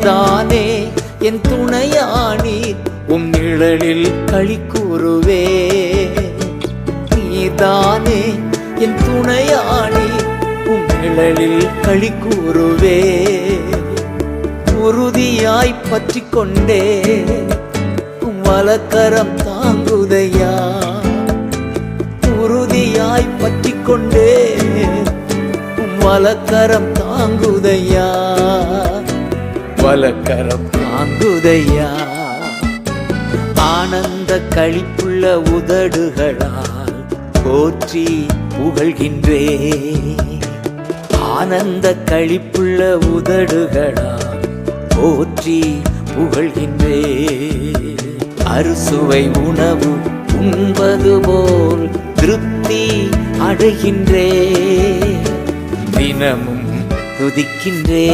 நீர்தானே என் துணையானீர், உம் நிழலில் களி கூறுவே. நீர்தானே என் துணையானீர், உம் நிழலில் களி கூறுவே. உறுதியாய் பற்றி கொண்டே உம் வலக்கரம் தாங்குதையா. உறுதியாய் பற்றி கொண்டே உம் வலக்கரம் தாங்குதையா. வலக்கரம் தாங்குதையா. ஆனந்த களிப்புள்ள உதடுகளால் போற்றி புகழ்கின்றே. ஆனந்த களிப்புள்ள உதடுகளால் போற்றி புகழ்கின்றே. அறுசுவை உணவு உண்பது போல் திருப்தி அடைகின்றே. தினமும் துதிக்கின்றே.